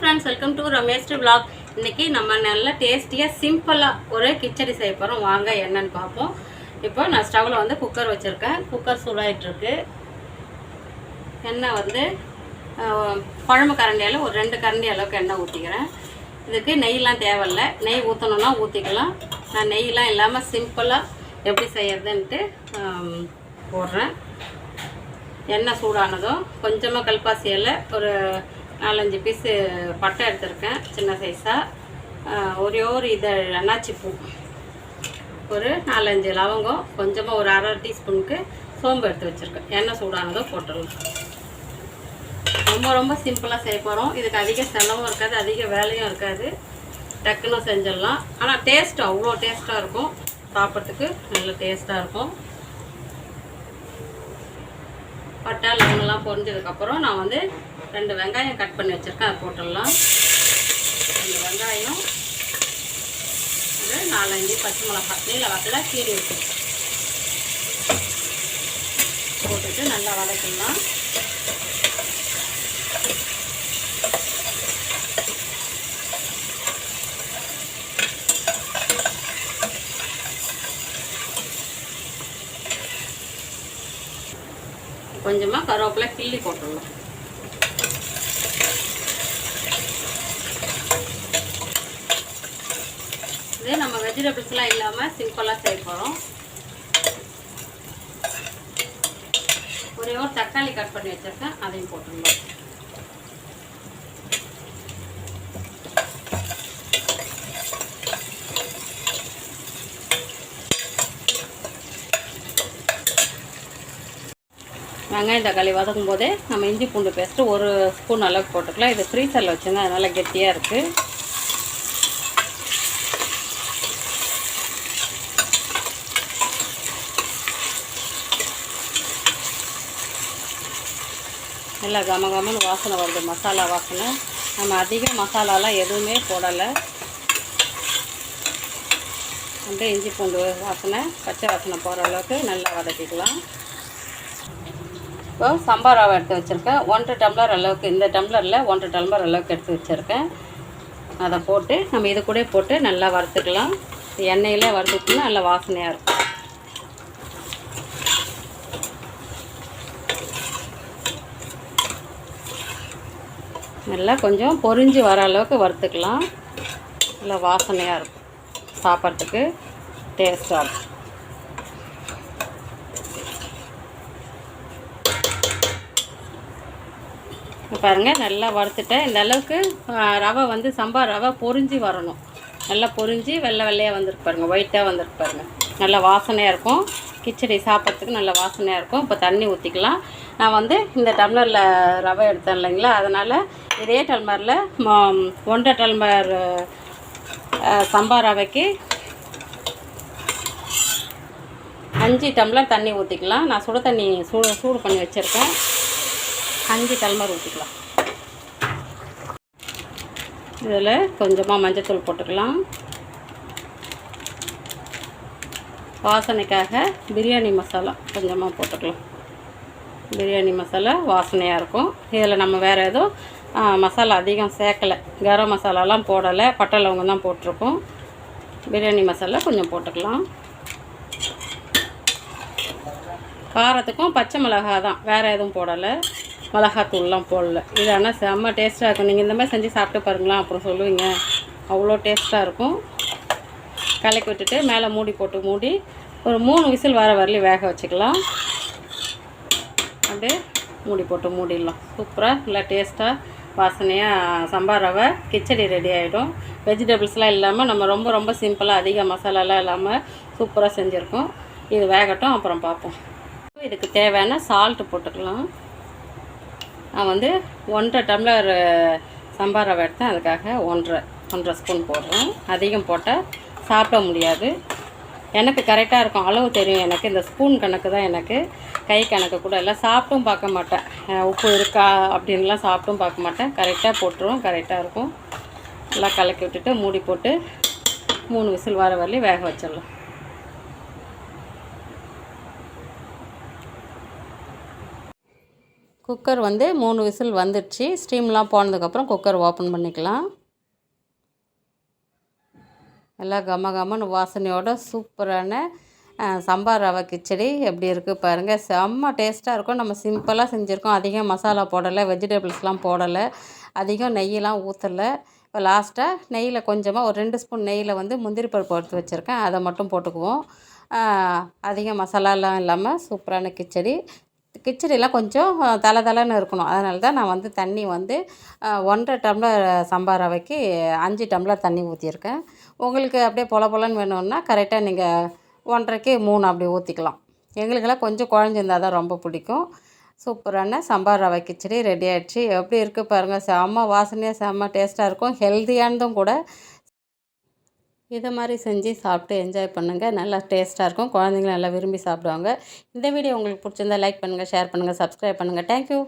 Friends, welcome to Ramesh vlog. இன்னைக்கு நம்ம நல்ல டேஸ்டியாக சிம்பிளாக ஒரு கிச்சடி செய்ய போகிறோம். வாங்க என்னன்னு பார்ப்போம். இப்போ நான் ஸ்டவ்வில் வந்து குக்கர் வச்சுருக்கேன். குக்கர் சூடாகிட்டுருக்கு. எண்ணெய் வந்து குழம்பு கரண்டியால் ஒரு 2 கரண்டி அளவுக்கு எண்ணெய் ஊற்றிக்கிறேன். இதுக்கு நெய்லாம் தேவையில்லை. நெய் ஊற்றணுன்னா ஊற்றிக்கலாம். நான் நெய்லாம் இல்லாமல் சிம்பிளாக எப்படி செய்யறதுன்ட்டு போடுறேன். எண்ணெய் சூடானதும் கொஞ்சமாக கல்பாசி இலை, ஒரு 4-5 பீஸு பட்டை எடுத்துருக்கேன் சின்ன சைஸாக, ஒரு இதழ் அன்னாச்சி பூ, ஒரு 4-5 லவங்கம், கொஞ்சமாக ஒரு 1/2 டீஸ்பூனுக்கு சோம்பு எடுத்து வச்சுருக்கேன். எண்ணெய் சூடானதும் போட்டுடலாம். ரொம்ப சிம்பிளாக செய்ய போகிறோம். இதுக்கு அதிக செலவும் இருக்காது, அதிக வேலையும் இருக்காது. டக்குன்னு செஞ்சிடலாம். ஆனால் டேஸ்ட்டு அவ்வளோ டேஸ்ட்டாக இருக்கும். சாப்பிட்றதுக்கு நல்ல டேஸ்ட்டாக இருக்கும். பட்டை லவங்கெல்லாம் பொரிஞ்சதுக்கப்புறம் நான் வந்து 2 வெங்காயம் கட் பண்ணி வச்சுருக்கேன். அதை போட்டுடலாம். 2 வெங்காயம், அது 4-5 பச்சை மிளகாய் நீல வாக்கில் கீறி வச்சு போட்டுட்டு நல்லா வதக்கிடலாம். கொஞ்சமாக கருவேப்பிலை கிள்ளி போட்டுடலாம். இதே நம்ம வெஜிடபிள்ஸ்லாம் இல்லாமல் சிம்பிளாக செய்ய போகிறோம். ஒரே ஒரு தக்காளி கட் பண்ணி வச்சுருக்கேன், அதையும் போட்டுடலாம். வெங்காயம் தக்காளி வதக்கும் போதே நம்ம இஞ்சி பூண்டு பேஸ்ட்டு 1 ஸ்பூன் அளவுக்கு போட்டுக்கலாம். இது ஃப்ரீசரில் வச்சுருந்தா அதனால் கெட்டியாக இருக்குது. நல்லா கமகமன்னு வாசனை வருது, மசாலா வாசனை. நம்ம அதிக மசாலாலாம் எதுவுமே போடலை. அப்படியே இஞ்சி பூண்டு வாசனை, பச்சை வாசனை போகிற அளவுக்கு நல்லா வதக்கிக்கலாம். இப்போ சாம்பார் ரவை எடுத்து வச்சுருக்கேன். 1 டம்ளர் அளவுக்கு, இந்த டம்ளரில் 1 டம்ளர் அளவுக்கு எடுத்து வச்சுருக்கேன். அதை போட்டு நம்ம இது கூட போட்டு நல்லா வறுத்துக்கலாம். எண்ணெயிலே வறுத்துக்கிட்டோம்னா நல்லா வாசனையாக இருக்கும். நல்லா கொஞ்சம் பொரிஞ்சு வர அளவுக்கு வறுத்துக்கலாம். நல்லா வாசனையாக இருக்கும், சாப்பிட்றதுக்கு டேஸ்ட்டாக இருக்கும். பாருங்கள், நல்லா வறுத்துட்டேன். இந்த அளவுக்கு ரவை வந்து சாம்பார் ரவை பொரிஞ்சு வரணும். நல்லா பொரிஞ்சு வெள்ளையாக வந்துருக்கு பாருங்கள், ஒயிட்டாக வந்துருக்கு பாருங்கள். நல்லா வாசனையாக இருக்கும். கிச்சடி சாப்பிட்றதுக்கு நல்ல வாசனையாக இருக்கும். இப்போ தண்ணி ஊற்றிக்கலாம். நான் வந்து இந்த டம்ளரில் ரவை எடுத்தேன் இல்லைங்களா, அதனால் இதே டம்ளரில் 1.5 டம்ளர் சாம்பார் ரவைக்கு 5 டம்ளர் தண்ணி ஊற்றிக்கலாம். நான் சுடு தண்ணி சூடு பண்ணி வச்சுருக்கேன். 5 டம்ளர் ஊற்றிக்கலாம். இதில் கொஞ்சமாக மஞ்சத்தூள் போட்டுக்கலாம். வாசனைக்காக பிரியாணி மசாலா கொஞ்சமாக போட்டுக்கலாம். பிரியாணி மசாலா வாசனையாக இருக்கும். இதில் நம்ம வேறு எதுவும் மசாலா அதிகம் சேர்க்கலை. கரம் மசாலாலாம் போடலை, பட்டை லவங்கம் தான் போட்டிருக்கோம். பிரியாணி மசாலா கொஞ்சம் போட்டுக்கலாம். காரத்துக்கும் பச்சை மிளகாய் தான், வேறு எதுவும் போடலை. மிளகாத்தூள்லாம் போடல. இது ஆனால் செம்ம டேஸ்ட்டாக இருக்கும். நீங்கள் இந்த மாதிரி செஞ்சு சாப்பிட்டு பாருங்களா, அப்புறம் சொல்லுவீங்க. அவ்வளோ டேஸ்ட்டாக இருக்கும். கலக்கி விட்டுட்டு மேலே மூடி போட்டு மூடி ஒரு 3 விசில் வர வரலையும் வேக வச்சுக்கலாம். அப்படியே மூடி போட்டு மூடிடலாம். சூப்பராக நல்லா டேஸ்ட்டாக வாசனையாக சாம்பார் ரவை கிச்சடி ரெடி ஆகிடும். வெஜிடபிள்ஸ்லாம் இல்லாமல் நம்ம ரொம்ப சிம்பிளாக அதிக மசாலாலாம் இல்லாமல் சூப்பராக செஞ்சுருக்கோம். இது வேகட்டும், அப்புறம் பார்ப்போம். இதுக்கு தேவையான சால்ட்டு போட்டுக்கலாம். நான் வந்து 1.5 டம்ளர் சாம்பார் ரவை எடுத்தேன். அதுக்காக 1.5 ஸ்பூன் போடுறேன். அதிகம் போட்டால் சாப்பிட முடியாது. எனக்கு கரெக்டாக இருக்கும், அளவு தெரியும் எனக்கு. இந்த ஸ்பூன் கணக்கு தான் எனக்கு, கை கணக்கு கூட இல்லை. சாப்பிட்டும் பார்க்க மாட்டேன், உப்பு இருக்கா அப்படின்லாம் சாப்பிட்டும் பார்க்க மாட்டேன். கரெக்டாக போட்டுருவோம், கரெக்டாக இருக்கும். நல்லா கலக்கி விட்டுட்டு மூடி போட்டு 3 விசில் வர வரலையும் வேக வச்சிடலாம். குக்கர் வந்து 3 விசில் வந்துடுச்சு. ஸ்டீம்லாம் போனதுக்கப்புறம் குக்கர் ஓப்பன் பண்ணிக்கலாம். எல்லாம் கம கமன்னு வாசனையோட சூப்பரான சம்பா ரவை கிச்சடி எப்படி இருக்குது பாருங்கள். செம்ம டேஸ்ட்டாக இருக்கும். நம்ம சிம்பிளாக செஞ்சுருக்கோம். அதிகம் மசாலா போடலை, வெஜிடபிள்ஸ்லாம் போடலை, அதிகம் நெய்யெல்லாம் ஊற்றலை. இப்போ லாஸ்ட்டாக நெய்யில் கொஞ்சமாக ஒரு 2 ஸ்பூன் நெய்யில் வந்து முந்திரி பருப்பு எடுத்து வச்சுருக்கேன், அதை மட்டும் போட்டுக்குவோம். அதிகம் மசாலாலாம் இல்லாமல் சூப்பரான கிச்சடி. கிச்சடிலாம் கொஞ்சம் தலை தலைன்னு இருக்கணும். அதனால தான் நான் வந்து தண்ணி வந்து 1½ டம்ளர் சம்பா ரவைக்கு 5 டம்ளர் தண்ணி ஊற்றியிருக்கேன். உங்களுக்கு அப்படியே பொல பொலன்னு வேணும்னா கரெக்டாக நீங்கள் 1½ 3 அப்படி ஊற்றிக்கலாம். எங்களுக்கெல்லாம் கொஞ்சம் குழஞ்சிருந்தா தான் ரொம்ப பிடிக்கும். சூப்பரான சம்பா ரவை கிச்சடி ரெடி ஆகிடுச்சு. எப்படி இருக்குது பாருங்கள். செம்ம வாசனையாக செம்ம டேஸ்ட்டாக இருக்கும். ஹெல்த்தியானதும் கூட. இதை மாதிரி செஞ்சு சாப்பிட்டு என்ஜாய் பண்ணுங்கள். நல்லா டேஸ்ட்டாக இருக்கும். குழந்தைங்களும் நல்லா விரும்பி சாப்பிடுவாங்க. இந்த வீடியோ உங்களுக்கு பிடிச்சிருந்தா லைக் பண்ணுங்கள், ஷேர் பண்ணுங்கள், சப்ஸ்கிரைப் பண்ணுங்கள். தேங்க்யூ.